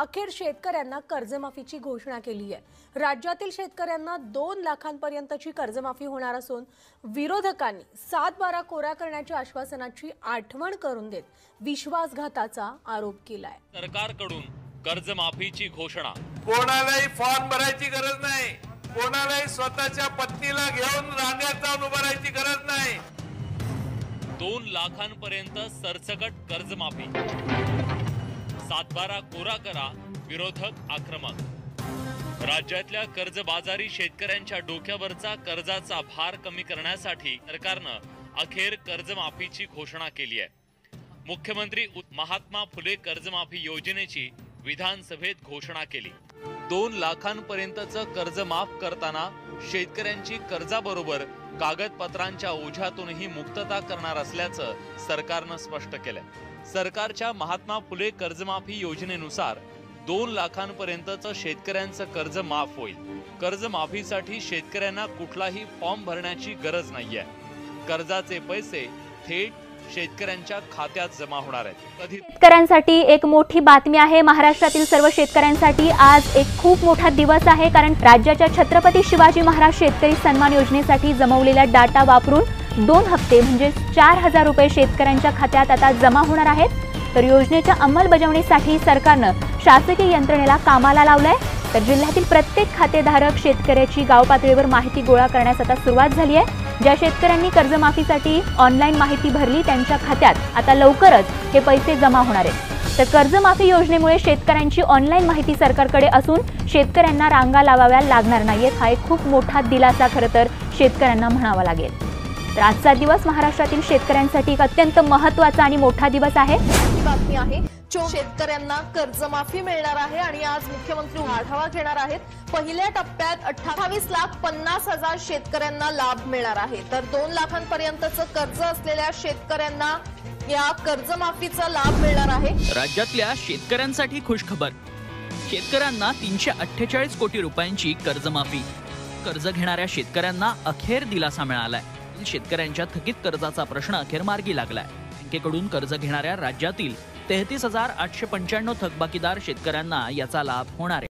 अखेर शेतकऱ्यांना कर्जमाफीची घोषणा केली आहे। राज्यातील शेतकऱ्यांना 2 लाखांपर्यंतची कर्जमाफी होणार असून विरोधकांनी 7/12 कोरा करण्याच्या आश्वासनाची आठवण करून देत विश्वासघाताचा आरोप केलाय। सरकारकडून कर्जमाफीची घोषणा, कोणालाही फॉर्म भरायची गरज नाही, कोणालाही स्वतःच्या पत्नीला घेऊन रांगेत जाऊन उभं राहायची गरज नाही। 2 लाखांपर्यंत सरसकट कर्जमाफी, 7/12 कोरा करा, विरोधक आक्रमक। राज्यातल्या कर्जबाजारी शेतकऱ्यांच्या डोक्यावरचा कर्जाचा भार कमी करण्यासाठी सरकारनं अखेर कर्जमाफीची घोषणा केली आहे। मुख्यमंत्री महात्मा फुले कर्जमाफी योजनेची विधानसभेत घोषणा केली। 2 लाखांपर्यंतचं कर्ज माफ करताना शेतकऱ्यांची कर्जाबरोबर कागदपत्रांच्या ओझ्यातूनही मुक्तता करणार असल्याचं सरकारनं स्पष्ट केलंय। सरकारच्या महात्मा फुले कर्जमाफी योजनेनुसार 2 लाखांपर्यंतचं शेतकऱ्यांचं कर्ज माफ होईल। कर्जमाफीसाठी शेतकऱ्यांना कुठलाही फॉर्म भरण्याची गरज नाहीये। कर्जाचे पैसे थेट शेतकऱ्यांच्या खात्यात जमा होणार आहेत। शेतकऱ्यांसाठी एक मोठी बातमी आहे। महाराष्ट्रातील सर्व शेतकऱ्यांसाठी आज एक खूप मोठा दिवस आहे, कारण राज्याच्या छत्रपती शिवाजी महाराज शेतकरी सन्मान योजनेसाठी जमवलेला डाटा वापरून 2 हप्ते म्हणजे 4000 रुपये शेतकऱ्यांच्या खात्यात आता जमा होणार आहेत। तर योजनेच्या अंमलबजावणीसाठी सरकारनं शासकीय यंत्रणेला कामाला लावलंय। तर जिल्ह्यातील प्रत्येक खातेधारक शेतकऱ्याची गाव पातळीवर माहिती गोळा करण्यास आता सुरुवात झाली आहे। ज्या शेतकऱ्यांनी कर्जमाफीसाठी ऑनलाईन माहिती भरली त्यांच्या खात्यात आता लवकरच हे पैसे जमा होणार आहेत। तर कर्जमाफी योजनेमुळे शेतकऱ्यांची ऑनलाईन माहिती सरकारकडे असून शेतकऱ्यांना रांगा लावाव्या लागणार नाहीत। हा एक खूप मोठा दिलासा खरं तर शेतकऱ्यांना म्हणावा लागेल। तर आजचा दिवस महाराष्ट्रातील शेतकऱ्यांसाठी एक अत्यंत महत्त्वाचा आणि मोठा दिवस आहे। ही बातमी आहे, शेतकऱ्यांना कर्जमाफी मिळणार आहे आणि आज मुख्यमंत्री आढावा घेणार आहेत। पहिल्या टप्प्यात 28,50,000 शेतकऱ्यांना लाभ मिळणार आहे। तर 2 लाखांपर्यंतचं कर्ज असलेल्या शेतकऱ्यांना या कर्जमाफीचा लाभ मिळणार आहे। राज्यातल्या शेतकऱ्यांसाठी खुशखबर, शेतकऱ्यांना 348 कोटी रुपयांची कर्जमाफी। कर्ज घेणाऱ्या शेतकऱ्यांना अखेर दिलासा मिळालाय। शेतकऱ्यांच्या थकीत कर्जाचा प्रश्न अखेर मार्गी लागलाय। बँकेकडून कर्ज घेणाऱ्या राज्यातील 33,895 थकबाकीदार शेतकऱ्यांना याचा लाभ होणार आहे।